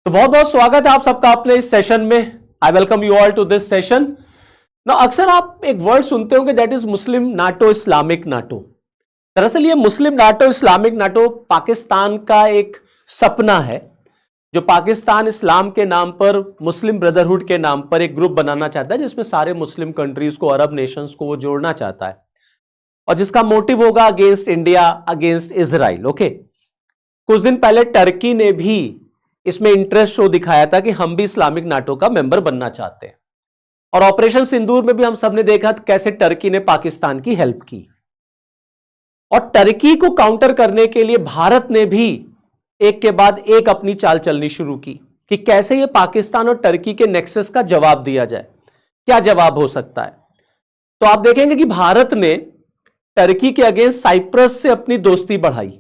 तो बहुत बहुत स्वागत है आप सबका अपने इस सेशन में। I welcome you all to this session. ना अक्सर आप एक वर्ड सुनते होंगे that is Muslim NATO, Islamic NATO. दरअसल ये Muslim NATO, Islamic NATO Pakistan का एक सपना है, जो पाकिस्तान इस्लाम के नाम पर, मुस्लिम ब्रदरहुड के नाम पर एक ग्रुप बनाना चाहता है, जिसमें सारे मुस्लिम कंट्रीज को, अरब नेशंस को वो जोड़ना चाहता है, और जिसका मोटिव होगा against India, against Israel. Okay, कुछ दिन पहले टर्की ने भी इसमें इंटरेस्ट शो दिखाया था कि हम भी इस्लामिक नाटो का मेंबर बनना चाहते हैं। और ऑपरेशन सिंदूर में भी हम सबने देखा कैसे टर्की ने पाकिस्तान की हेल्प की। और टर्की को काउंटर करने के लिए भारत ने भी एक के बाद एक अपनी चाल चलनी शुरू की कि कैसे ये पाकिस्तान और टर्की के नेक्सस का जवाब दिया जाए। क्या जवाब हो सकता है? तो आप देखेंगे कि भारत ने टर्की के अगेंस्ट साइप्रस से अपनी दोस्ती बढ़ाई।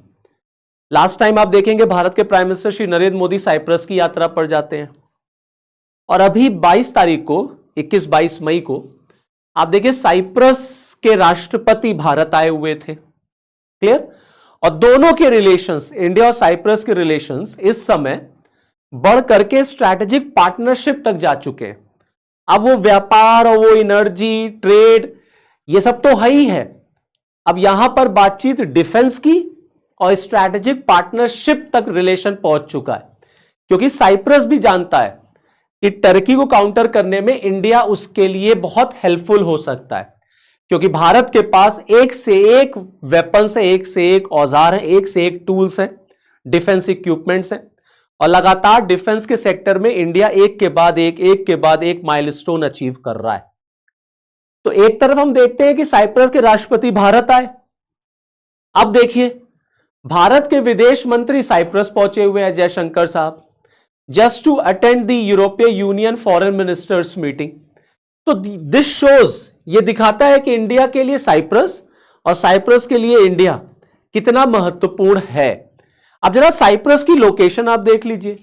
लास्ट टाइम आप देखेंगे भारत के prime minister Shri Narendra Modi Cyprus की यात्रा पर जाते हैं, और अभी 22 तारीख को, 21-22 मई को आप देखिए साइप्रस के राष्ट्रपति भारत आए हुए थे। क्लियर? और दोनों के रिलेशंस, इंडिया और साइप्रस के रिलेशंस इस समय बढ़ करके स्ट्रैटेजिक पार्टनरशिप तक जा चुके हैं। अब वो व्यापार और वो एनर्जी, ट्रेड, ये सब तो है ही है। अब यहां पर बातचीत डिफेंस की और स्ट्रैटेजिक पार्टनरशिप तक रिलेशन पहुंच चुका है, क्योंकि साइप्रस भी जानता है कि टर्की को काउंटर करने में इंडिया उसके लिए बहुत हेल्पफुल हो सकता है, क्योंकि भारत के पास एक से एक वेपन्स है, एक से एक औजार है, एक से एक टूल्स हैं, डिफेंस इक्विपमेंट्स हैं, और लगातार डिफेंस के सेक्टर में इंडिया एक के बाद एक माइलस्टोन अचीव कर रहा है। तो एक तरफ हम देखते हैं कि साइप्रस के राष्ट्रपति भारत आए। अब देखिए भारत के विदेश मंत्री साइप्रस पहुंचे हुए हैं, जयशंकर साहब, just to attend the European Union foreign ministers meeting. तो दिस शोज, ये दिखाता है कि इंडिया के लिए साइप्रस और साइप्रस के लिए इंडिया कितना महत्वपूर्ण है। अब जरा साइप्रस की लोकेशन आप देख लीजिए।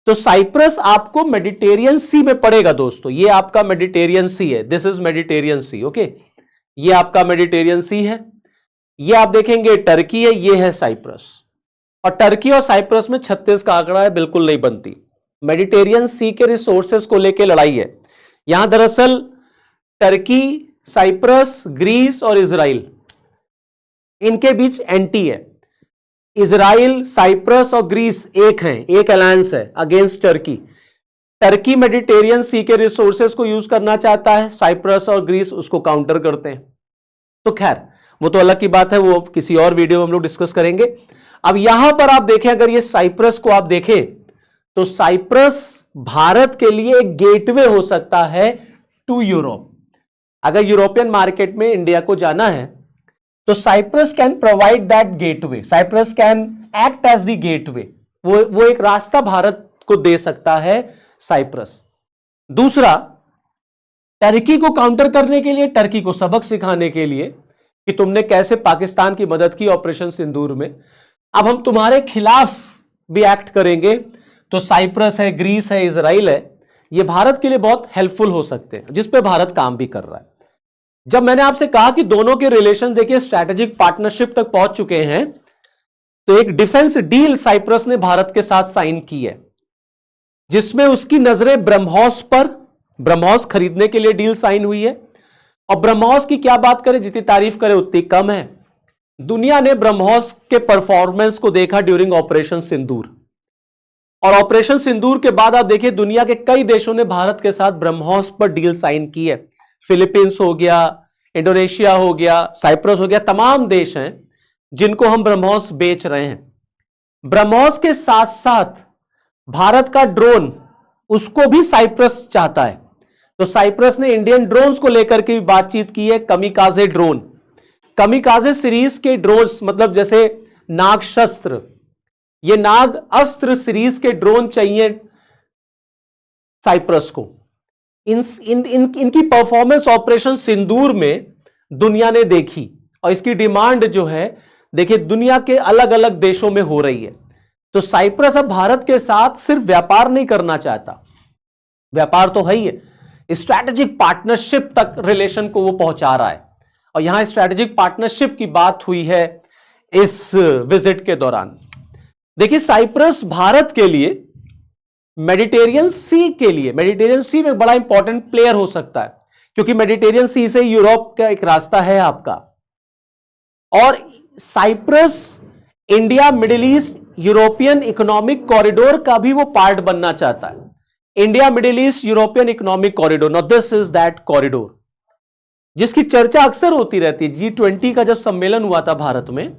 तो साइप्रस आपको मेडिटेरियन सी में पड़ेगा दोस्तों। ये आपका मेडिटेरियन सी है, this is Mediterranean sea. Okay, ये आपका मेडिटेरियन सी है। ये आप देखेंगे टर्की है, ये है साइप्रस। और टर्की और साइप्रस में 36 का आंकड़ा है, बिल्कुल नहीं बनती। मेडिटेरियन सी के रिसोर्सेस को लेकर लड़ाई है यहां। दरअसल टर्की, साइप्रस, ग्रीस और इजराइल, इनके बीच एंटी है। इजराइल, साइप्रस और ग्रीस एक हैं, एक अलायंस है अगेंस्ट टर्की। टर्की मेडिटेरियन सी के रिसोर्सेस को यूज करना चाहता है, साइप्रस और ग्रीस उसको काउंटर करते हैं। तो खैर वो तो अलग की बात है, वो किसी और वीडियो में हम लोग डिस्कस करेंगे। अब यहां पर आप देखें, अगर ये साइप्रस को आप देखें तो साइप्रस भारत के लिए एक गेटवे हो सकता है टू यूरोप। अगर यूरोपियन मार्केट में इंडिया को जाना है तो Cyprus can provide that gateway, Cyprus can act as the gateway. वो एक रास्ता भारत को दे सकता है साइप्रस। दूसरा, टर्की को काउंटर करने के लिए, टर्की को सबक सिखाने के लिए कि तुमने कैसे पाकिस्तान की मदद की ऑपरेशन सिंदूर में, अब हम तुम्हारे खिलाफ भी एक्ट करेंगे। तो साइप्रस है, ग्रीस है, इजराइल है, ये भारत के लिए बहुत हेल्पफुल हो सकते हैं, जिस पे भारत काम भी कर रहा है। जब मैंने आपसे कहा कि दोनों के रिलेशन देखिए स्ट्रैटेजिक पार्टनरशिप तक पहुंच चुके हैं, तो एक डिफेंस डील साइप्रस ने भारत के साथ साइन की है, जिसमें उसकी नजरें ब्रह्मोस पर, ब्रह्मोस खरीदने के लिए डील साइन हुई है। और ब्रह्मोस की क्या बात करें, जितनी तारीफ करें उतनी कम है। दुनिया ने ब्रह्मोस के परफॉर्मेंस को देखा ड्यूरिंग ऑपरेशन सिंदूर, और ऑपरेशन सिंदूर के बाद आप देखिए दुनिया के कई देशों ने भारत के साथ ब्रह्मोस पर डील साइन की है। फिलीपींस हो गया, इंडोनेशिया हो गया, साइप्रस हो गया, तमाम देश हैं जिनको हम ब्रह्मोस बेच रहे हैं। ब्रह्मोस के साथ साथ भारत का ड्रोन, उसको भी साइप्रस चाहता है। तो साइप्रस ने इंडियन ड्रोन्स को लेकर के भी बातचीत की है। कमिकाजे ड्रोन, कमिकाजे सीरीज के ड्रोन्स, मतलब जैसे नाग शस्त्र, ये नाग अस्त्र सीरीज के ड्रोन चाहिए साइप्रस को। इनकी परफॉर्मेंस ऑपरेशन सिंदूर में दुनिया ने देखी, और इसकी डिमांड जो है देखिए दुनिया के अलग अलग देशों में हो रही है। तो साइप्रस अब भारत के साथ सिर्फ व्यापार नहीं करना चाहता, व्यापार तो है ही है, स्ट्रैटेजिक पार्टनरशिप तक रिलेशन को वो पहुंचा रहा है। और यहां स्ट्रैटेजिक पार्टनरशिप की बात हुई है इस विजिट के दौरान। देखिए साइप्रस भारत के लिए मेडिटेरियन सी के लिए, मेडिटेरियन सी में बड़ा इंपॉर्टेंट प्लेयर हो सकता है, क्योंकि मेडिटेरियन सी से यूरोप का एक रास्ता है आपका, और Cyprus India Middle East European economic corridor का भी वो पार्ट बनना चाहता है। India Middle East European economic corridor, now this is that corridor जिसकी चर्चा अक्सर होती रहती है। G20 का जब सम्मेलन हुआ था भारत में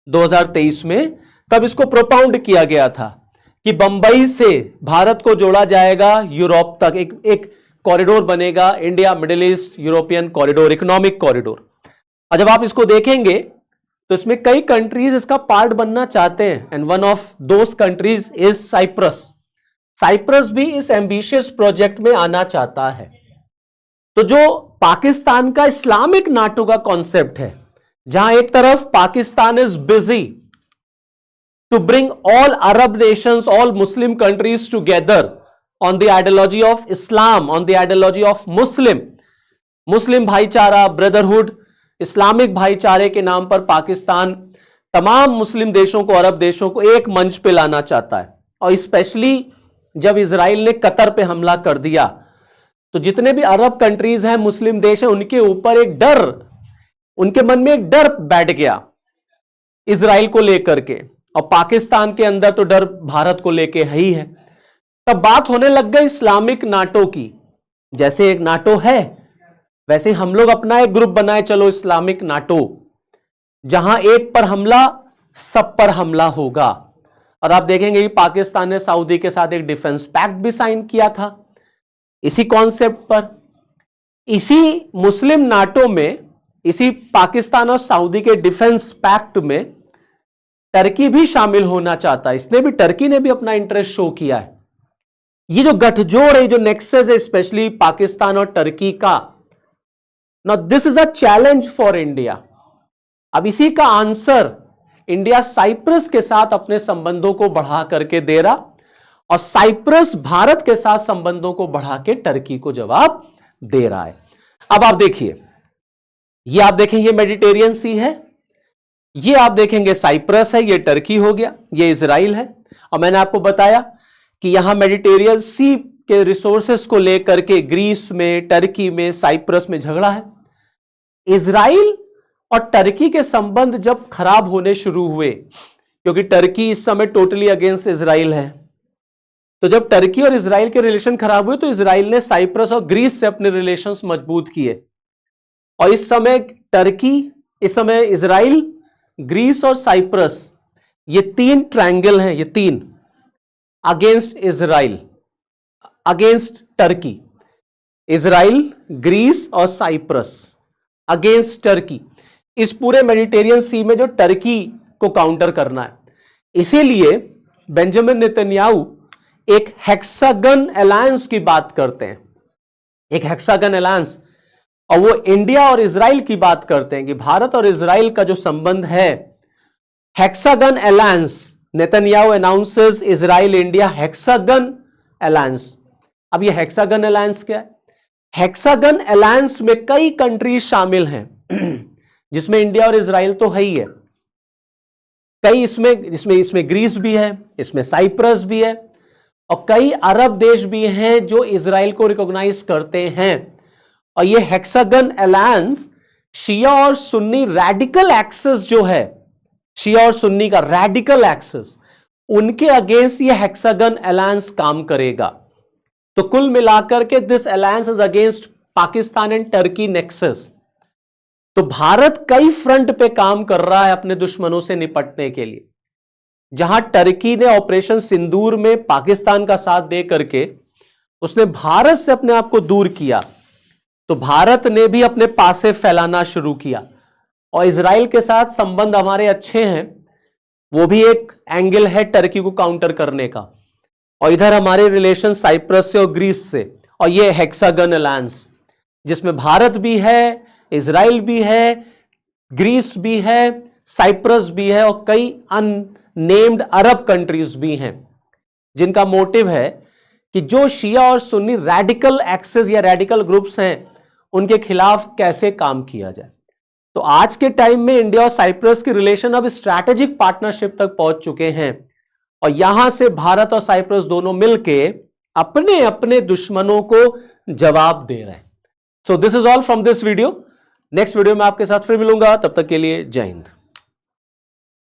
2023 में, तब इसको प्रोपाउंड किया गया था कि बंबई से भारत को जोड़ा जाएगा यूरोप तक, एक कॉरिडोर बनेगा, India Middle East European corridor, economic corridor. और जब आप इसको देखेंगे तो इसमें कई कंट्रीज इसका पार्ट बनना चाहते हैं, and one of those countries is Cyprus. Cyprus भी इस एम्बिशियस प्रोजेक्ट में आना चाहता है। तो जो पाकिस्तान का इस्लामिक नाटो का कॉन्सेप्ट है, जहां एक तरफ Pakistan is busy to bring all Arab nations, all Muslim countries together on the ideology of Islam, on the ideology of Muslim भाईचारा, ब्रदरहुड, इस्लामिक भाईचारे के नाम पर पाकिस्तान तमाम मुस्लिम देशों को, अरब देशों को एक मंच पे लाना चाहता है। और स्पेशली जब इजराइल ने कतर पे हमला कर दिया, तो जितने भी अरब कंट्रीज हैं, मुस्लिम देश हैं, उनके ऊपर एक डर, उनके मन में एक डर बैठ गया इजराइल को लेकर के, और पाकिस्तान के अंदर तो डर भारत को लेके है ही है। तब बात होने लग गई इस्लामिक नाटो की। जैसे एक नाटो है, वैसे हम लोग अपना एक ग्रुप बनाए, चलो इस्लामिक नाटो, जहां एक पर हमला सब पर हमला होगा। और आप देखेंगे कि पाकिस्तान ने सऊदी के साथ एक डिफेंस पैक्ट भी साइन किया था इसी कॉन्सेप्ट पर। इसी मुस्लिम नाटो में, इसी पाकिस्तान और सऊदी के डिफेंस पैक्ट में टर्की भी शामिल होना चाहता है। इसने भी, टर्की ने भी अपना इंटरेस्ट शो किया है। ये जो गठजोड़ है, जो नेक्सस है स्पेशली पाकिस्तान और टर्की का, now this is a challenge for India. अब इसी का आंसर इंडिया साइप्रस के साथ अपने संबंधों को बढ़ा करके दे रहा, और साइप्रस भारत के साथ संबंधों को बढ़ा के टर्की को जवाब दे रहा है। अब आप देखिए, ये आप देखें, ये मेडिटेरियन सी है, ये आप देखेंगे साइप्रस है, ये टर्की हो गया, ये इजराइल है। और मैंने आपको बताया कि यहां मेडिटेरियन सी के रिसोर्सेस को लेकर के ग्रीस में, टर्की में, साइप्रस में झगड़ा है। इजराइल और टर्की के संबंध जब खराब होने शुरू हुए, क्योंकि टर्की इस समय टोटली अगेंस्ट इजराइल है, तो जब टर्की और इजराइल के रिलेशन खराब हुए, तो इजराइल ने साइप्रस और ग्रीस से अपने रिलेशंस मजबूत किए। और इस समय इजराइल, ग्रीस और साइप्रस, ये तीन ट्रायंगल हैं, ये तीन against Israel, against Turkey. Israel, Greece और साइप्रस अगेंस्ट टर्की। इस पूरे मेडिटेरियन सी में जो टर्की को काउंटर करना है, इसीलिए बेंजामिन नेतन्याहू एक हेक्सागन अलायंस की बात करते हैं, एक हेक्सागन अलायंस। और वो इंडिया और इजराइल की बात करते हैं कि भारत और इजराइल का जो संबंध है, hexagon alliance. Netanyahu announces Israel India hexagon alliance. अब ये हेक्सागन अलायंस क्या है? हेक्सागन अलायंस में कई कंट्रीज शामिल हैं जिसमें इंडिया और इजराइल तो है ही है, कई इसमें ग्रीस भी है, इसमें साइप्रस भी है, और कई अरब देश भी हैं जो इजराइल को रिकॉग्नाइज करते हैं। और ये हेक्सागन अलायंस शिया और सुन्नी रैडिकल एक्सेस जो है, शिया और सुन्नी का रैडिकल एक्सेस, उनके अगेंस्ट ये हेक्सागन अलायंस काम करेगा। तो कुल मिलाकर के this alliance is against Pakistan and Turkey nexus. तो भारत कई फ्रंट पे काम कर रहा है अपने दुश्मनों से निपटने के लिए। जहां टर्की ने ऑपरेशन सिंदूर में पाकिस्तान का साथ दे करके उसने भारत से अपने आप को दूर किया, तो भारत ने भी अपने पासे फैलाना शुरू किया। और इजराइल के साथ संबंध हमारे अच्छे हैं, वो भी एक एंगल है टर्की को काउंटर करने का। और इधर हमारे रिलेशन साइप्रस से और ग्रीस से, और ये हेक्सागन अलायंस जिसमें भारत भी है, इजराइल भी है, ग्रीस भी है, साइप्रस भी है, और कई अननेम्ड अरब कंट्रीज भी हैं, जिनका मोटिव है कि जो शिया और सुन्नी रैडिकल एक्सेस या रैडिकल ग्रुप्स हैं, उनके खिलाफ कैसे काम किया जाए। तो आज के टाइम में इंडिया और साइप्रस के रिलेशन अब स्ट्रैटेजिक पार्टनरशिप तक पहुंच चुके हैं। और यहां से भारत और साइप्रस दोनों मिलके अपने अपने दुश्मनों को जवाब दे रहे हैं। So this is all from this video. Next video में आपके साथ फिर मिलूंगा, तब तक के लिए जय हिंद।